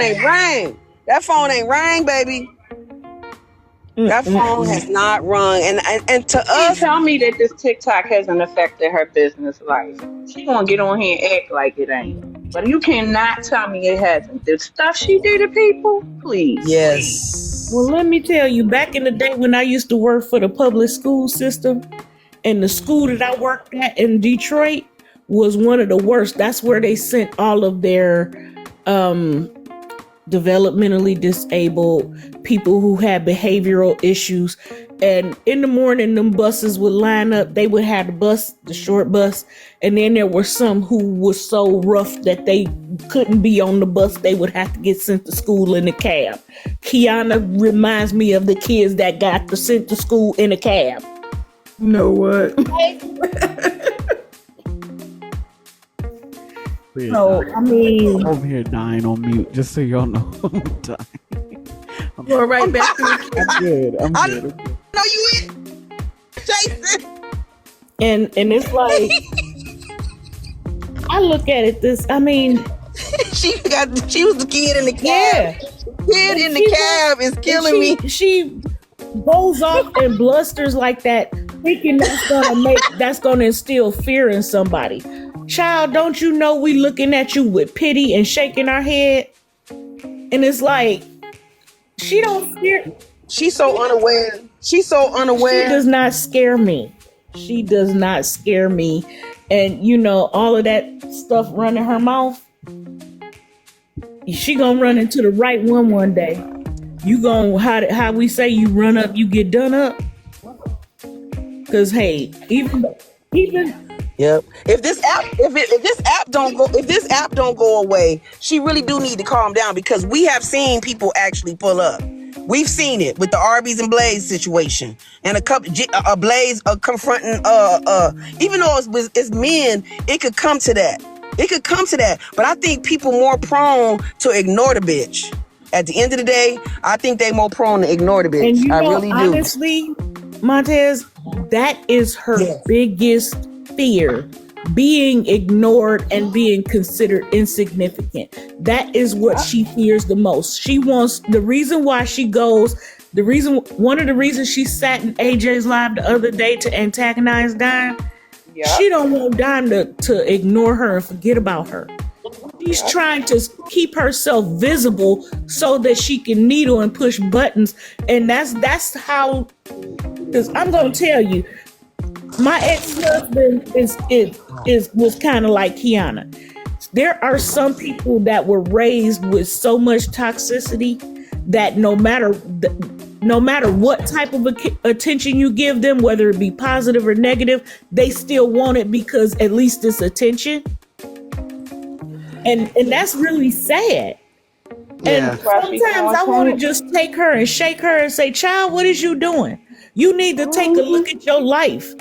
ain't rang. That phone ain't rang, baby. That phone has not rung, and to Can't us, tell me that this TikTok hasn't affected her business life. She gonna get on here and act like it ain't. But you cannot tell me it hasn't. The stuff she do to people, please. Well, yes, let me tell you, back in the day when I used to work for the public school system, and the school that I worked at in Detroit was one of the worst. That's where they sent all of their um, developmentally disabled people who had behavioral issues. And in the morning, them buses would line up. They would have the short bus, and then there were some who was so rough that they couldn't be on the bus. They would have to get sent to school in a cab. Keyona reminds me of the kids that got sent to school in a cab. You know what? So, I mean, I'm over here dying on mute, just so y'all know. I'm dying. Go right back to the I'm good. I'm I good. know you is, Jason. and it's like I look at it I mean, She was the kid in the yeah. cab. Kid in the cab is killing me. She goes off and blusters like that, thinking that's gonna instill fear in somebody. Child, don't you know we looking at you with pity and shaking our head? And it's like she don't fear. She's so unaware. She's so She unaware. does not scare me. She does not scare me. And you know, all of that stuff running her mouth, she gonna run into the right one day. You gonna, how we say, you run up, you get done up. Cause hey, even Yep. If this app don't go away, she really do need to calm down, because we have seen people actually pull up. We've seen it with the Arby's and Blaze situation, and a Blaze confronting even though it's men, it could come to that. It could come to that. But I think people more prone to ignore the bitch. At the end of the day, I think they more prone to ignore the bitch. and you know, I really do. honestly, Montez, that is her biggest fear. Being ignored and being considered insignificant. That is what she fears the most. She wants, one of the reasons she sat in AJ's live the other day to antagonize Dime, she don't want Dime to ignore her and forget about her. She's trying to keep herself visible so that she can needle and push buttons. And that's how, because I'm going to tell you, my ex-husband was kind of like Keyona. There are some people that were raised with so much toxicity that no matter what type of attention you give them, whether it be positive or negative, they still want it because at least it's attention. And that's really sad. Yeah. And sometimes I want to just take her and shake her and say, child, what is you doing? You need to take a look at your life.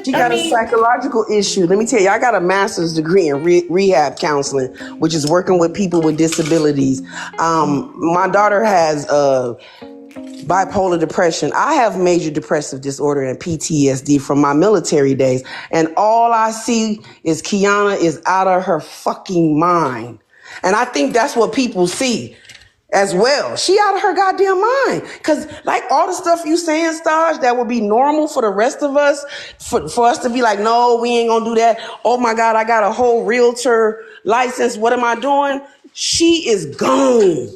She got a psychological issue. Let me tell you, I got a master's degree in rehab counseling, which is working with people with disabilities. My daughter has bipolar depression. I have major depressive disorder and PTSD from my military days. And all I see is Keyona is out of her fucking mind. And I think that's what people see as well. She out of her goddamn mind. Cause like all the stuff you saying, Staj, that would be normal for the rest of us, for us to be like, no, we ain't gonna do that. Oh my God, I got a whole realtor license. What am I doing? She is gone.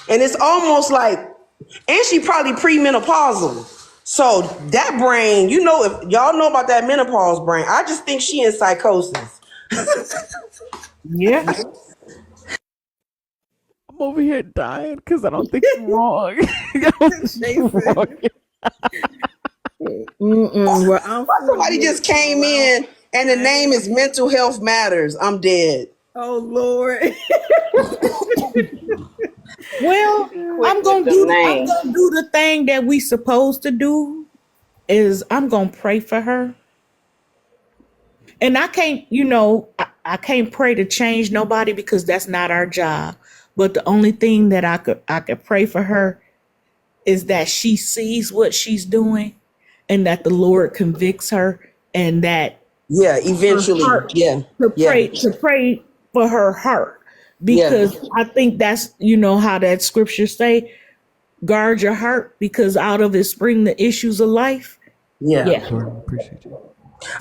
And it's almost like, and she probably premenopausal. So that brain, you know, if y'all know about that menopause brain, I just think she in psychosis. Yeah. I'm over here dying because I don't think I'm wrong. I don't think I'm wrong. Well, Somebody just came in and the name is Mental Health Matters. I'm dead. oh Lord. Well, I'm gonna do the thing that we supposed to do is I'm gonna pray for her. And I can't, I can't pray to change nobody because that's not our job. But the only thing that I could pray for her is that she sees what she's doing and that the Lord convicts her, and that eventually, to pray for her heart, Yeah. because I think that's, how that scripture say, guard your heart because out of it spring the issues of life. Yeah. Yeah. Jordan, appreciate you.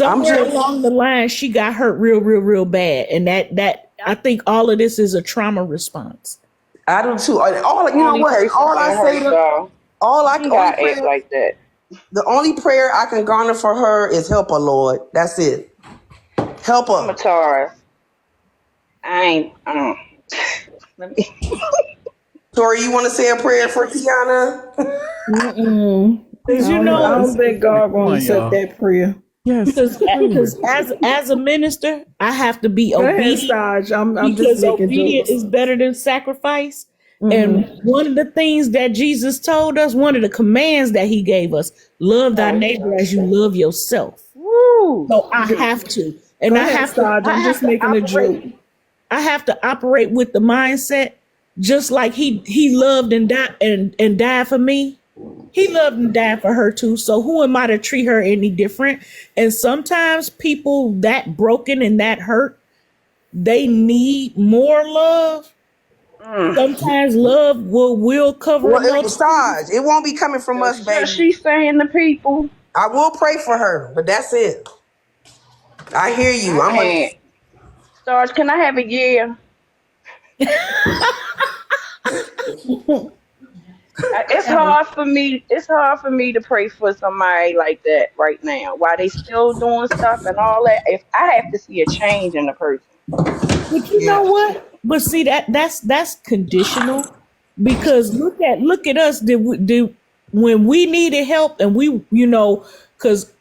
I'm Somewhere just along the line, she got hurt real, real, real bad. And that I think all of this is a trauma response. I do too. All you know Only what? person All I getting say hurt, to though. She only got to act prayer like that. the only prayer I can garner for her is help her, Lord. That's it. Help I'm a her. Taurus. I ain't. Let me. Tori, you want to say a prayer for Keyona? Mm-mm. Because I don't think God Come gonna on, accept y'all. that prayer. Yes. because as a minister, I have to be Go ahead, obedient Staj. I'm just because making obedience jokes. is better than sacrifice. And Mm-hmm. one of the things that Jesus told us, one of the commands that he gave us, love thy neighbor as you love yourself. Woo! So I have to. Go And ahead, Staj. I I'm have just to making a joke. operate. I have to operate with the mindset just like he loved and died for me. He loved and died for her too. So who am I to treat her any different? And sometimes people that broken and that hurt, they need more love. Mm. Sometimes love will cover a Well, multitude. Sarge, it won't be coming from The us, shit baby. she saying to people, I will pray for her, but that's it. I hear you. I can't. Sarge, can I have a year? It's hard for me. It's hard for me to pray for somebody like that right now. While they still doing stuff and all that, if I have to see a change in the person, But you know Yeah. what? But see that's conditional because look at us. Did when we needed help and we because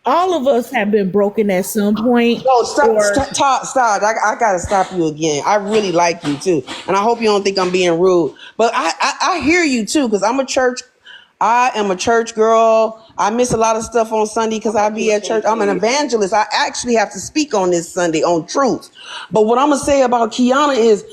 all of us have been broken at some point No, stop, or stop. I gotta stop you again. I really like you too, and I hope you don't think I'm being rude. But I hear you too, because I am a church girl. I miss a lot of stuff on Sunday because I be at church. I'm an evangelist. I actually have to speak on this Sunday on truth. But what I'm gonna say about Keyona is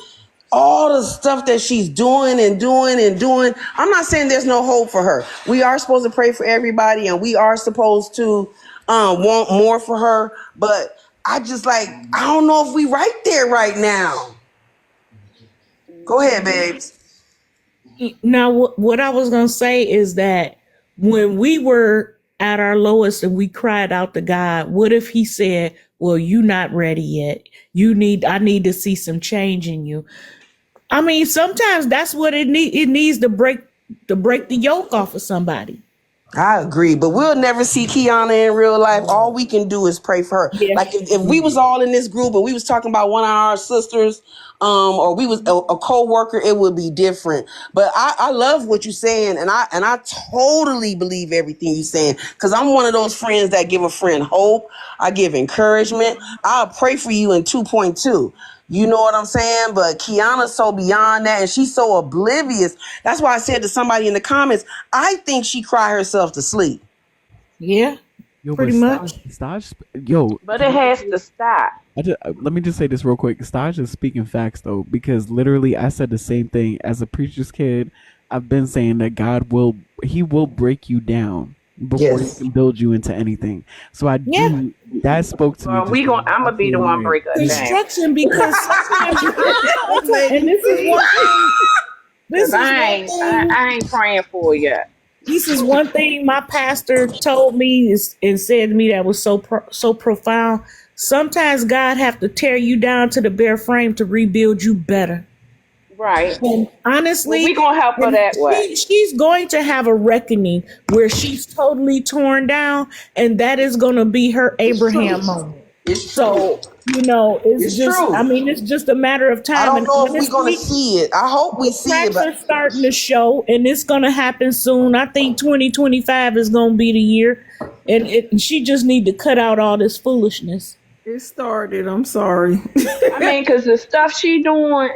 all the stuff that she's doing and doing and doing. I'm not saying there's no hope for her. We are supposed to pray for everybody, and we are supposed to want more for her. But I just I don't know if we right there right now. Go ahead, babes. now what I was gonna say is that when we were at our lowest and we cried out to God, what if he said, well, you not ready yet. I need to see some change in you. I mean, sometimes that's what it needs to break the yoke off of somebody. I agree, but we'll never see Keyona in real life. All we can do is pray for her. Yeah. Like if we was all in this group and we was talking about one of our sisters, or we was a co-worker, it would be different. But I love what you're saying, and I totally believe everything you're saying, because I'm one of those friends that give a friend hope. I give encouragement. I'll pray for you in 2.2. You know what I'm saying? But Keyona's so beyond that, and she's so oblivious. That's why I said to somebody in the comments, I think she cried herself to sleep. Yeah, Yo, pretty but much. but it has to stop. Let me just say this real quick. Staj is speaking facts though, because literally I said the same thing as a preacher's kid. I've been saying that He will break you down before He Yes. can build you into anything. So I Yeah. do. That spoke to me. Well, Just we in going a I'm gonna be the absolute one way. break her down. Construction because sometimes and this is one thing. This is 'Cause one thing. I ain't praying for you yet. This is one thing my pastor told me and said to me that was so profound. Sometimes God have to tear you down to the bare frame to rebuild you better. Right. And Well, honestly, we gonna help her and that way. she's going to have a reckoning where she's totally torn down, and that is going to be her Abraham moment. It's true. So, It's true. it's just a matter of I time. don't And know if we're gonna honestly, see it. I hope we the see it, cracks but are starting to show, and it's going to happen soon. I think 2025 is going to be the year, and she just need to cut out all this foolishness. It started. I'm sorry. I mean, 'cause the stuff she doing,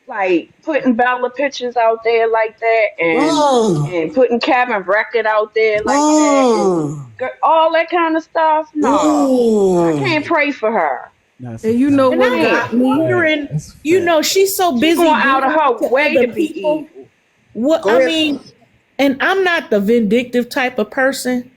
like putting Bella pictures out there like that, and putting Cabin Record out there like that, and all that kind of stuff. No, I can't pray for her. That's a And you know fact. And what I Yeah. was got me? wondering, That's a fact. she's so She busy going out of doing it her to way other to be people. evil. What go I ahead. mean, and I'm not the vindictive type of person,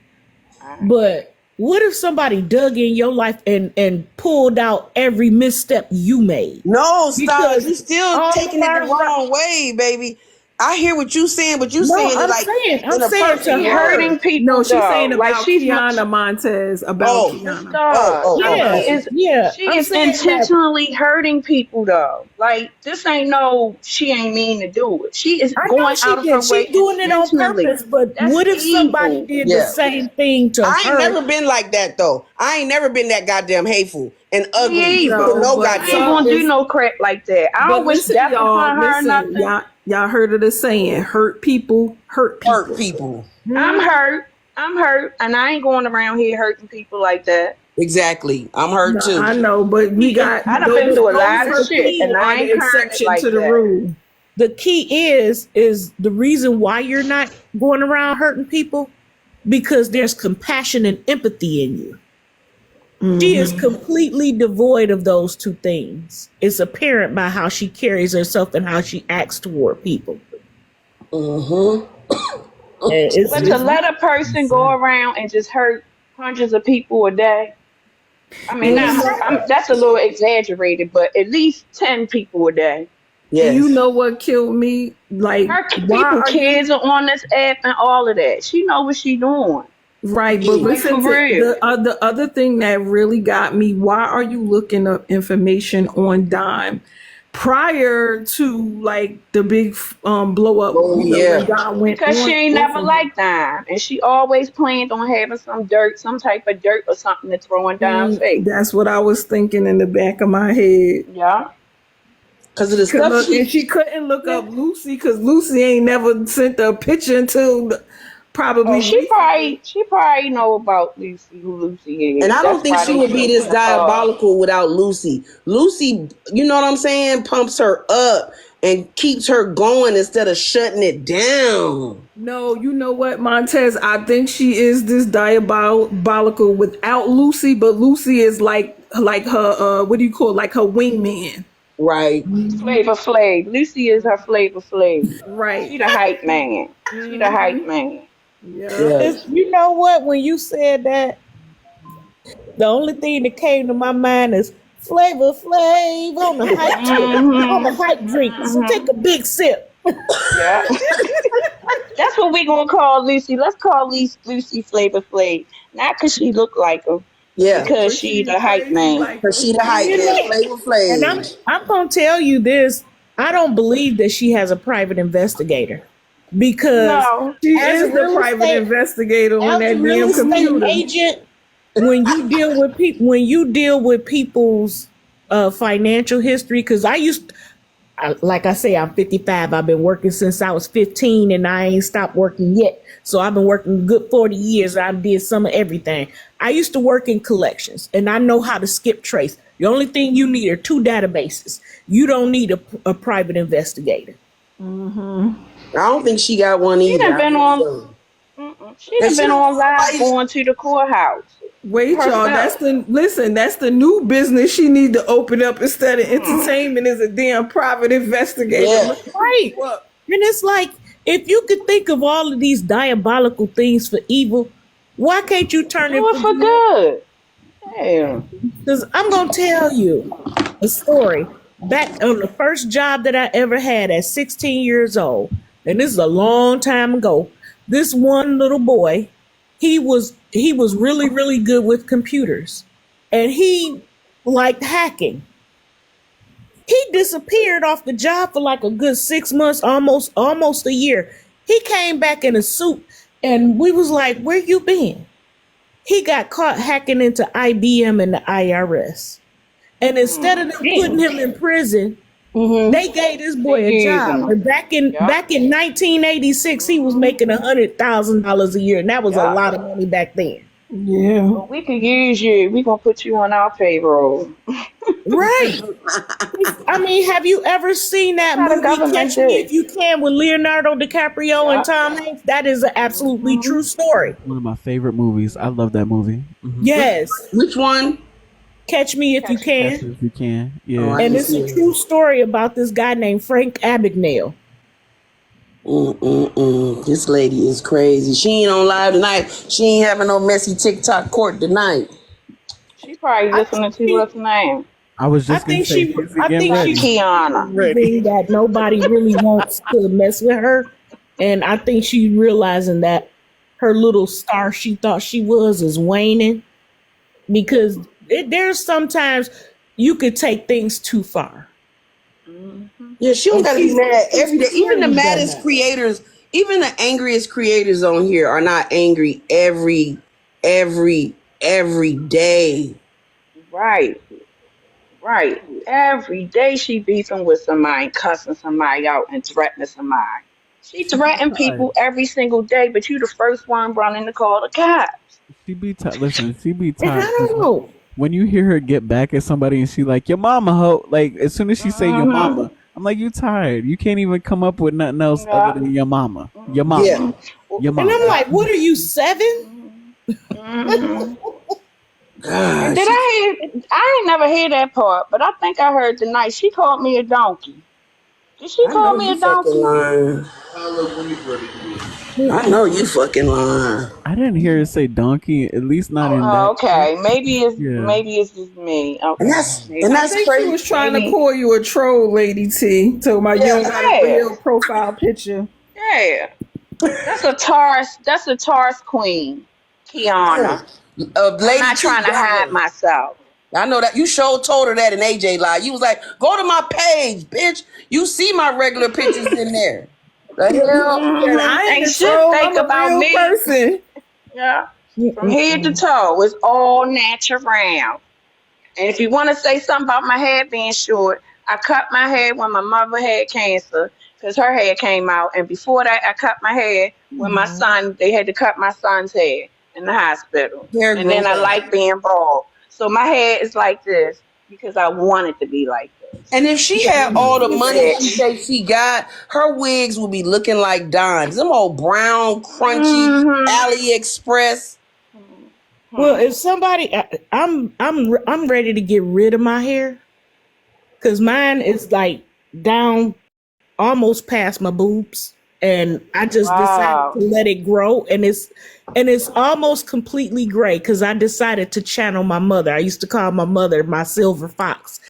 Alright. but What if somebody dug in your life and pulled out every misstep you made? No, stop. Because You still all taking of it the our wrong way, baby. I hear what you saying, but you no, saying it like I'm in a saying perfect to She her. hurting No, people she's saying though. Like about she's Keyona Montez. About Oh, Keyona. stop. Like oh. Yeah, yeah. she I'm is saying that intentionally hurting people though. Like this ain't no, she ain't mean to do it. She is I know going she out of her did. way She doing it on intentionally. purpose. But That's what if somebody evil. did the Yeah. same thing to I ain't her? never been like that though. I ain't never been that goddamn hateful and ugly Me to either. No, no but I ain't goddamn some gonna do body. is. no crap like that. I But don't wish listen, death y'all. upon her or Listen, nothing. y'all heard of the saying: "Hurt people, hurt Hurt people." people. I'm Hmm? hurt. I'm hurt, and I ain't going around here hurting people like that. Exactly. I'm hurt No, too. I know, but we got I done been those. through a Those lot of hurt shit, people and are I the ain't current it exception like to the that. rule. The key is the reason why you're not going around hurting people because there's compassion and empathy in you. She is completely devoid of those two things. It's apparent by how she carries herself and how she acts toward people. Mm-hmm. But to It's let a person go around and just hurt hundreds of people a day, I mean, And not you, that's a little exaggerated, but at least 10 people a day. and you Yes. know what killed me? Like, why People, are you kids are on this app and all of that. She know what she doing. right? But Yeah. Like listen for to real. the other thing that really got me. Why are you looking up information on Dime prior to like the big blow up? Oh You know when yeah. Dime went Because she on ain't off never of her. liked Dime. And she always planned on having some dirt, some type of dirt or something to throw in Dime's face. That's what I was thinking in the back of my head. Yeah. Because of the Cause stuff look, she and she couldn't look Yeah. up Lucy because Lucy ain't never sent a picture until Oh, probably recently. she probably know about Lucy, who Lucy and is. I don't That's think why she they would be showed this her card. diabolical without Lucy. Lucy, you know what I'm saying, pumps her up and keeps her going instead of shutting it down. No, you know what, Montez? I think she is this diabolical without Lucy, but Lucy is like her what do you call it? Like her wingman. Right. Flavor Flav. Lucy is her Flavor Flav. Right. She the hype man. She the hype man. Yeah. Yeah. it's, you know what? When you said that, the only thing that came to my mind is Flavor Flav on the hype tip, on the Mm-hmm. hype drink. So take Mm-hmm. a big sip. Yeah. That's what we gonna call Lucy. Let's call Lucy Flavor Flav. Not because she look like him, Yeah. because But she she's the hype crazy man. like Because her. she the And hype you man, know, Flavor and Flav. I'm gonna tell you this. I don't believe that she has a private investigator because No. She as a is the real private estate investigator on as a that real damn estate computer. agent, when you deal with people's financial history, because like I say, I'm 55. I've been working since I was 15, and I ain't stopped working yet. So I've been working a good 40 years. I did some of everything. I used to work in collections, and I know how to skip trace. The only thing you need are two databases. You don't need a private investigator. I don't think she got one She either. done I been really on don't. she And done she been don't on want live nobody. going to the courthouse Wait, y'all. That's herself. the listen. That's the new business she need to open up instead of Mm. entertainment. Is a damn private investigator Yeah. looking Right. people up. And it's like, if you could think of all of these diabolical things for evil, why can't you turn Do it it for for good? good. Yeah. Because I'm going to tell you a story. Back on the first job that I ever had at 16 years old, and this is a long time ago, this one little boy, he was really, really good with computers. And he liked hacking. He disappeared off the job for like a good 6 months, almost a year. He came back in a suit and we was like, where you been? He got caught hacking into IBM and the IRS. And instead of them putting Damn. him in prison, Mm-hmm. they gave this They boy a using job. them. And back in Yep. back in 1986, he was Hmm. making $100,000 a year, and that was a Yep. lot of money back then. Yeah. But we could use you. We gonna put you on our payroll. Right. I mean, have you ever seen That's that how the movie government Catch Me do. If You Can with Leonardo DiCaprio and Yep. Tom Hanks? That is an absolutely Hmm. true story. One of my favorite movies. I love that movie. Yes. Which one? Catch Me If You Catch me. Catch Can. it if you can. Oh, I Yeah. And didn't it's see a it. true story about this guy named Frank Abagnale. This lady is crazy. She ain't on live tonight. She ain't having no messy TikTok court tonight. She probably I listening think to she, what's her name? I was I just gonna think say she, she's I getting think That she's ready. Keyona. realizing that nobody really wants to mess with her, and I think she's realizing that her little star she thought she was is waning because there's sometimes you could take things too far, Hmm. Yeah, she don't and gotta be mad she's every day. Even the clearly done maddest that. creators, even the angriest creators on here are not angry every day. Right, right. Every day she beefing with somebody, cussing somebody out, and threatening somebody. She She be threaten tired. people every single day, but you the first one running to call the cops. She be tired. Listen, she be And I tired because don't know. when you hear her get back at somebody and she like your mama ho, like as soon as she say your Hmm. mama, I'm like you tired. You can't even come up with nothing else other Yeah. than your mama, your Yeah, Hmm. mama, your And I'm mama. Yeah. like, what are you 7? Hmm. Hmm. And God, did she. I hear? I ain't never hear that part, but I think I heard tonight. She called me a donkey. Did she I call know me you a fucking donkey? lying. I know you fucking lying. I didn't hear her say donkey, at least not in Oh, that clip. okay. Yeah. Maybe it's just me. And Okay. that's and Maybe I that's think she crazy. was trying to maybe call you a troll, Lady T. Talking about you Yeah, don't got a yeah. real profile picture. Yeah. That's a Taurus queen, Kiana. I'm Lady not T trying to got hide her. myself. I know that you sure told her that in AJ live. You was like, go to my page, bitch. You see my regular pictures in there. The hell? Said, Hmm. I ain't Ain't a shit troll, fake I'm a about real me. person. Yeah. From head to Mm-mm-mm. toe, it's all natural. And if you want to say something about my hair being short, I cut my hair when my mother had cancer because her hair came out. And before that, I cut my hair when my son, they had to cut my son's hair in the hospital. Hair And then grow I back. like being bald. So my hair is like this because I want it to be like this. And if she Yeah, had all the it's money she say she got, her wigs would be looking like Don's. Them old brown, crunchy, Mm-hmm. AliExpress. well, Hmm. if somebody, I'm ready to get rid of my hair because mine is like down almost past my boobs, and I just decided to Wow. let it grow, and it's almost completely gray because I decided to channel my mother. I used to call my mother my silver fox